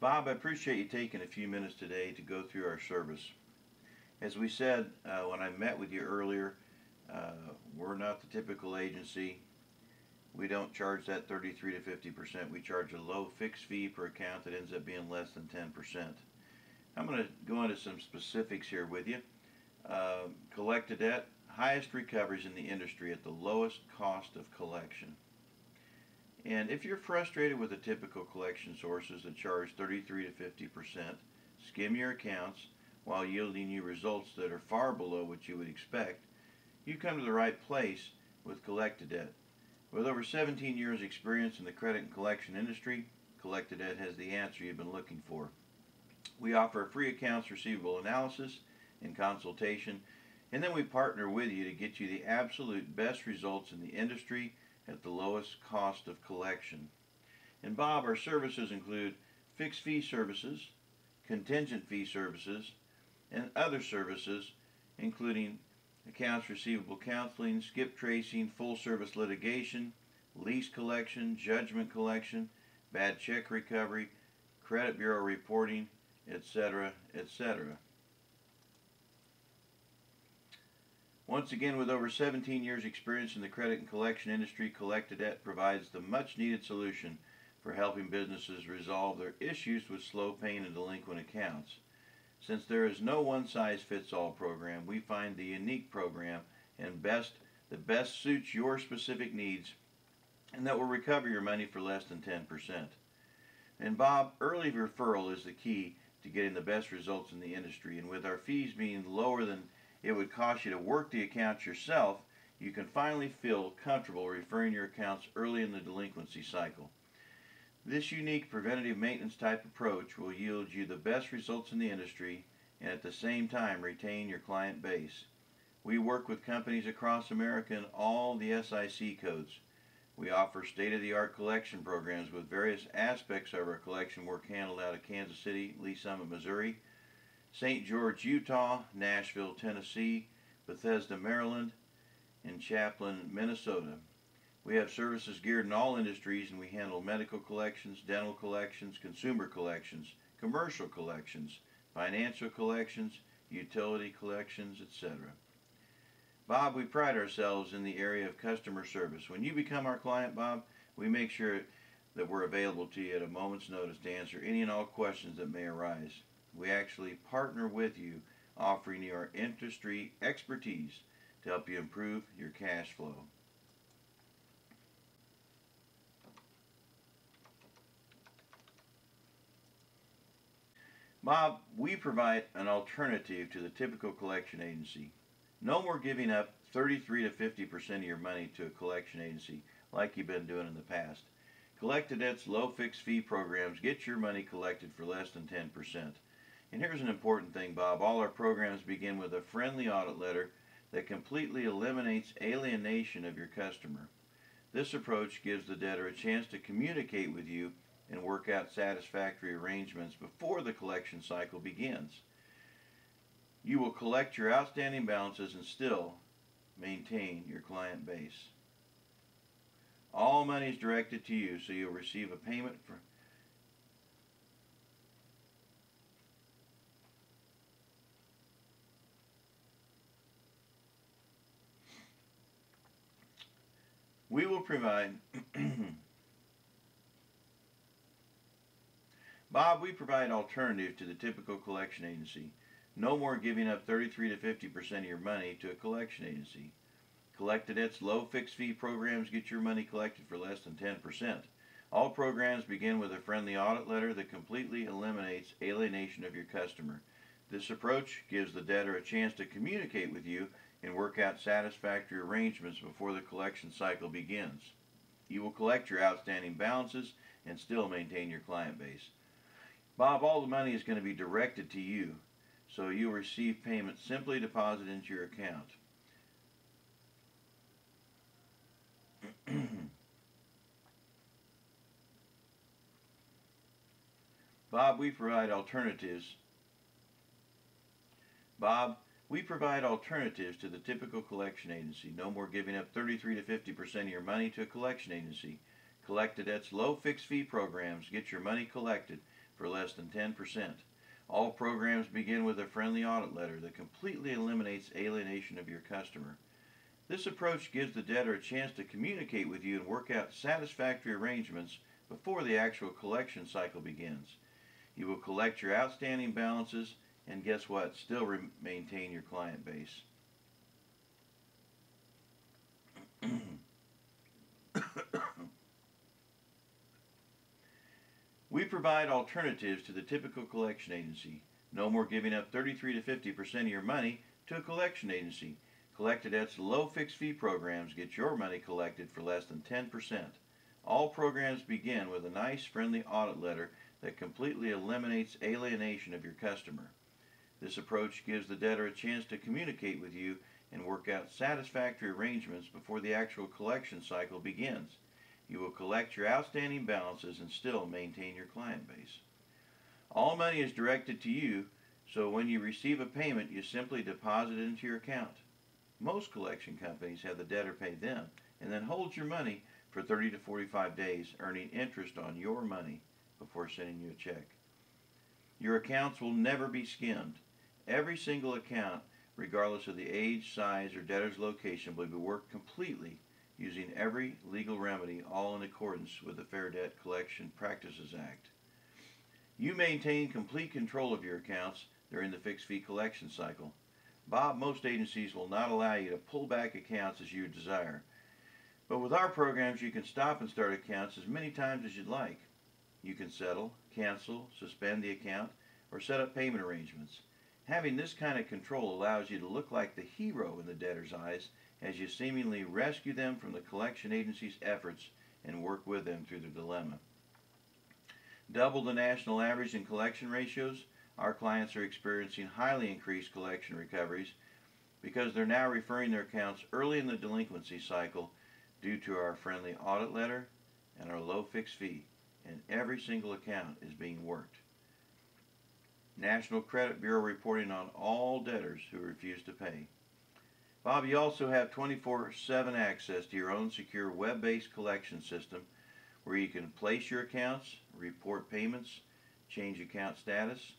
Bob, I appreciate you taking a few minutes today to go through our service. As we said when I met with you earlier, we're not the typical agency. We don't charge that 33 to 50%. We charge a low fixed fee per account that ends up being less than 10%. I'm going to go into some specifics here with you. Collect-A-Debt, highest recoveries in the industry at the lowest cost of collection. And if you're frustrated with the typical collection sources that charge 33 to 50%, skim your accounts while yielding you results that are far below what you would expect, you come to the right place with Collect-A-Debt. With over 17 years experience in the credit and collection industry, Collect-A-Debt has the answer you've been looking for. We offer a free accounts receivable analysis and consultation, and then we partner with you to get you the absolute best results in the industry at the lowest cost of collection. And Bob, our services include fixed fee services, contingent fee services, and other services including accounts receivable counseling, skip tracing, full service litigation, lease collection, judgment collection, bad check recovery, credit bureau reporting, etc., etc. Once again, with over 17 years experience in the credit and collection industry, Collect-A-Debt provides the much needed solution for helping businesses resolve their issues with slow paying and delinquent accounts. Since there is no one-size-fits-all program, we find the unique program that best suits your specific needs and that will recover your money for less than 10%. And Bob, early referral is the key to getting the best results in the industry, and with our fees being lower than it would cost you to work the accounts yourself, you can finally feel comfortable referring your accounts early in the delinquency cycle. This unique preventative maintenance type approach will yield you the best results in the industry and at the same time retain your client base. We work with companies across America in all the SIC codes. We offer state-of-the-art collection programs with various aspects of our collection work handled out of Kansas City, Lee Summit, Missouri, St. George, Utah, Nashville, Tennessee, Bethesda, Maryland, and Chaplin, Minnesota. We have services geared in all industries, and we handle medical collections, dental collections, consumer collections, commercial collections, financial collections, utility collections, etc. Bob, we pride ourselves in the area of customer service. When you become our client, Bob, we make sure that we're available to you at a moment's notice to answer any and all questions that may arise. We actually partner with you, offering you our industry expertise to help you improve your cash flow. Bob, we provide an alternative to the typical collection agency. No more giving up 33 to 50% of your money to a collection agency like you've been doing in the past. Collect-A-Debt's low fixed fee programs get your money collected for less than 10%. And here's an important thing, Bob. All our programs begin with a friendly audit letter that completely eliminates alienation of your customer. This approach gives the debtor a chance to communicate with you and work out satisfactory arrangements before the collection cycle begins. You will collect your outstanding balances and still maintain your client base. All money is directed to you, so you'll receive a payment for we will provide Bob, we provide alternative to the typical collection agency. No more giving up 33 to 50% of your money to a collection agency. Collect-A-Debt's low fixed fee programs get your money collected for less than 10%. All programs begin with a friendly audit letter that completely eliminates alienation of your customer. This approach gives the debtor a chance to communicate with you and work out satisfactory arrangements before the collection cycle begins. You will collect your outstanding balances and still maintain your client base. Bob, all the money is going to be directed to you, so you'll receive payment simply deposited into your account. Bob, we provide alternatives. Bob, we provide alternatives to the typical collection agency. No more giving up 33 to 50% of your money to a collection agency. Collect-A-Debt's low fixed fee programs get your money collected for for less than 10%. All programs begin with a friendly audit letter that completely eliminates alienation of your customer. This approach gives the debtor a chance to communicate with you and work out satisfactory arrangements before the actual collection cycle begins. You will collect your outstanding balances and guess what? Still maintain your client base. We provide alternatives to the typical collection agency. No more giving up 33 to 50% of your money to a collection agency. Collectedet's low fixed fee programs get your money collected for less than 10%. All programs begin with a nice friendly audit letter that completely eliminates alienation of your customer. This approach gives the debtor a chance to communicate with you and work out satisfactory arrangements before the actual collection cycle begins. You will collect your outstanding balances and still maintain your client base. All money is directed to you, so when you receive a payment, you simply deposit it into your account. Most collection companies have the debtor pay them and then hold your money for 30 to 45 days, earning interest on your money before sending you a check. Your accounts will never be skimmed. Every single account, regardless of the age, size, or debtor's location, will be worked completely using every legal remedy, all in accordance with the Fair Debt Collection Practices Act. You maintain complete control of your accounts during the fixed fee collection cycle. Bob, most agencies will not allow you to pull back accounts as you desire. But with our programs, you can stop and start accounts as many times as you'd like. You can settle, cancel, suspend the account, or set up payment arrangements. Having this kind of control allows you to look like the hero in the debtor's eyes as you seemingly rescue them from the collection agency's efforts and work with them through their dilemma. Double the national average in collection ratios, our clients are experiencing highly increased collection recoveries because they're now referring their accounts early in the delinquency cycle due to our friendly audit letter and our low fixed fee, and every single account is being worked. National Credit Bureau reporting on all debtors who refuse to pay. Bob, you also have 24/7 access to your own secure web-based collection system where you can place your accounts, report payments, change account status,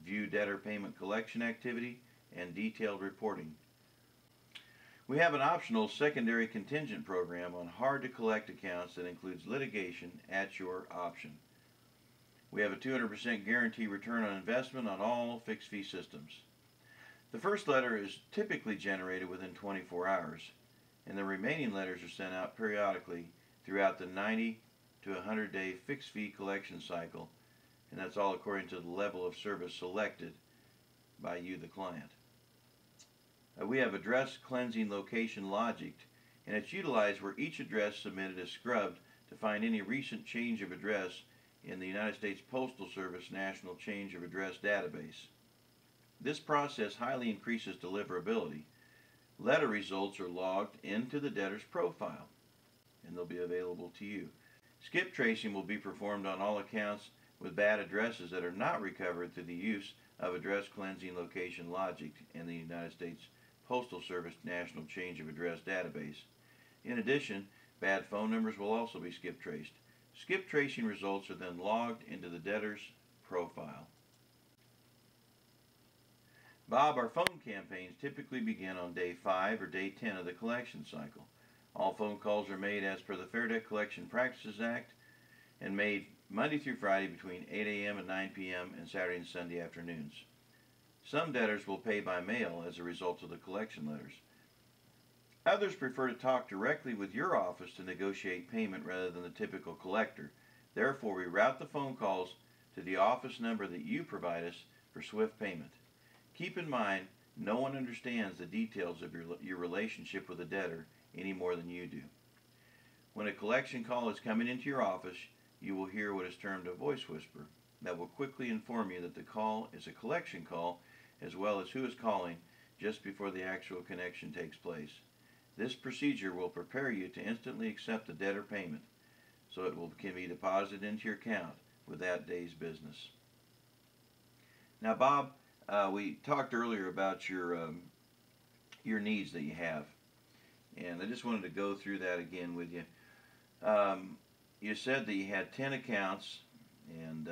view debtor payment collection activity, and detailed reporting. We have an optional secondary contingent program on hard-to-collect accounts that includes litigation at your option. We have a 200% guarantee return on investment on all fixed-fee systems. The first letter is typically generated within 24 hours, and the remaining letters are sent out periodically throughout the 90 to 100-day fixed-fee collection cycle, and that's all according to the level of service selected by you, the client. We have address cleansing location logic, and it's utilized where each address submitted is scrubbed to find any recent change of address in the United States Postal Service National Change of Address database. This process highly increases deliverability. Letter results are logged into the debtor's profile, and they'll be available to you. Skip tracing will be performed on all accounts with bad addresses that are not recovered through the use of address cleansing location logic in the United States Postal Service National Change of Address database. In addition, bad phone numbers will also be skip traced. Skip tracing results are then logged into the debtor's profile. Bob, our phone campaigns typically begin on day 5 or day 10 of the collection cycle. All phone calls are made as per the Fair Debt Collection Practices Act and made Monday through Friday between 8 a.m. and 9 p.m. and Saturday and Sunday afternoons. Some debtors will pay by mail as a result of the collection letters. Others prefer to talk directly with your office to negotiate payment rather than the typical collector. Therefore, we route the phone calls to the office number that you provide us for swift payment. Keep in mind, no one understands the details of your relationship with the debtor any more than you do. When a collection call is coming into your office, you will hear what is termed a voice whisper that will quickly inform you that the call is a collection call as well as who is calling just before the actual connection takes place. This procedure will prepare you to instantly accept the debtor payment so it can be deposited into your account with that day's business. Now, Bob, we talked earlier about your needs that you have, and I just wanted to go through that again with you. You said that you had 10 accounts, and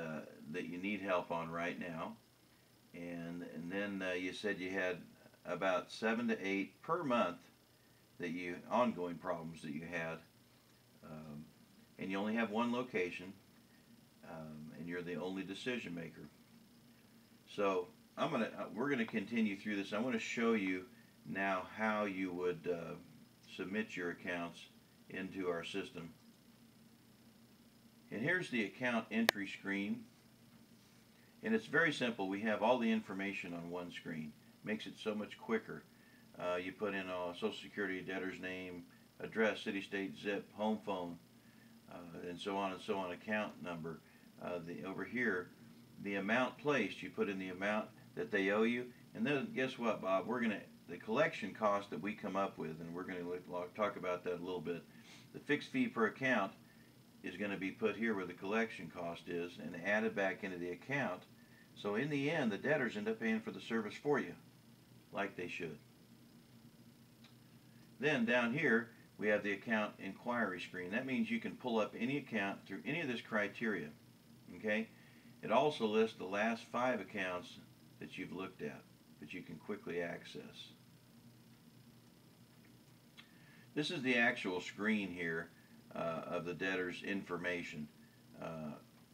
that you need help on right now. And then you said you had about 7 to 8 per month that you ongoing problems that you had, um, and you only have one location, and you're the only decision maker. So we're gonna continue through this. I want to show you now how you would submit your accounts into our system. And here's the account entry screen. And it's very simple. We have all the information on one screen. Makes it so much quicker. You put in a Social Security, debtor's name, address, city, state, zip, home phone, and so on and so on, account number. Over here, the amount placed, you put in the amount that they owe you. And then guess what, Bob? The collection cost that we come up with, and we're going to talk about that a little bit. The fixed fee per account is going to be put here where the collection cost is and added back into the account. So in the end, the debtors end up paying for the service for you, like they should. Then down here, we have the account inquiry screen. That means you can pull up any account through any of this criteria. Okay? It also lists the last 5 accounts that you've looked at that you can quickly access. This is the actual screen here of the debtor's information.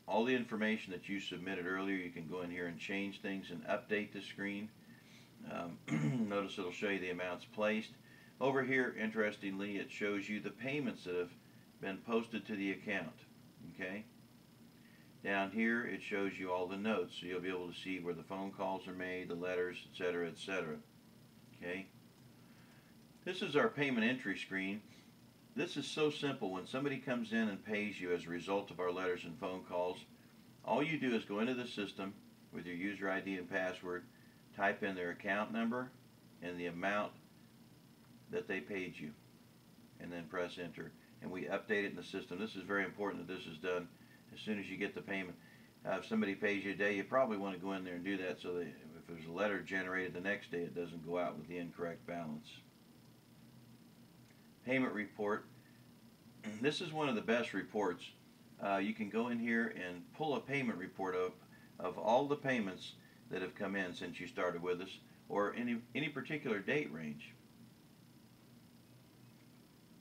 All the information that you submitted earlier, you can go in here and change things and update the screen. Notice it'll show you the amounts placed. Over here, interestingly, it shows you the payments that have been posted to the account. Okay? Down here, it shows you all the notes, so you'll be able to see where the phone calls are made, the letters, etc., etc. Okay? This is our payment entry screen. This is so simple. When somebody comes in and pays you as a result of our letters and phone calls, all you do is go into the system with your user ID and password, type in their account number and the amount that they paid you, and then press enter. And we update it in the system. This is very important that this is done as soon as you get the payment. If somebody pays you a day, you probably want to go in there and do that so that if there's a letter generated the next day, it doesn't go out with the incorrect balance. Payment report. This is one of the best reports. You can go in here and pull a payment report of all the payments that have come in since you started with us, or any particular date range,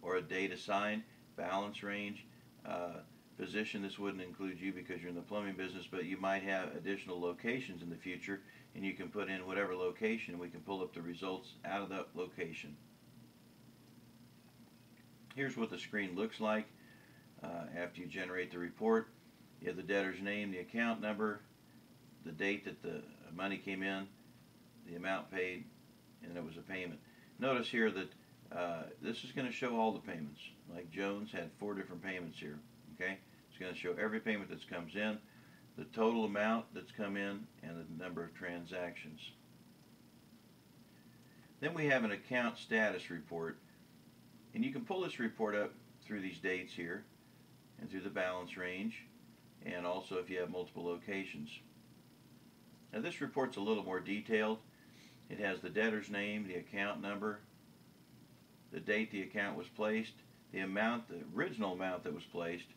or a date assigned, balance range, position. This wouldn't include you because you're in the plumbing business, but you might have additional locations in the future, and you can put in whatever location, and we can pull up the results out of that location. Here's what the screen looks like after you generate the report. You have the debtor's name, the account number, the date that the money came in, the amount paid, and it was a payment. Notice here that this is going to show all the payments. Like Jones had 4 different payments here. Okay, it's going to show every payment that comes in, the total amount that's come in, and the number of transactions. Then we have an account status report. And you can pull this report up through these dates here and through the balance range, and also if you have multiple locations. Now this report's a little more detailed. It has the debtor's name, the account number, the date the account was placed, the amount, the original amount that was placed,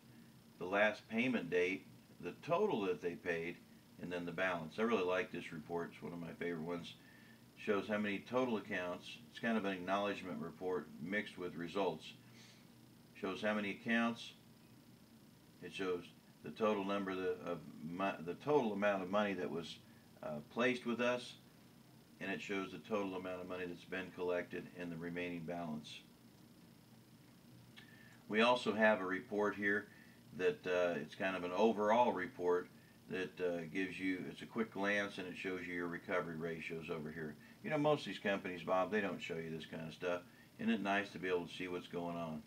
the last payment date, the total that they paid, and then the balance. I really like this report. It's one of my favorite ones. Shows how many total accounts. It's kind of an acknowledgement report mixed with results. Shows how many accounts. It shows the total number the total amount of money that was placed with us, and it shows the total amount of money that's been collected and the remaining balance. We also have a report here that it's kind of an overall report that gives you, it's a quick glance, and it shows you your recovery ratios over here. You know, most of these companies, Bob, they don't show you this kind of stuff. Isn't it nice to be able to see what's going on?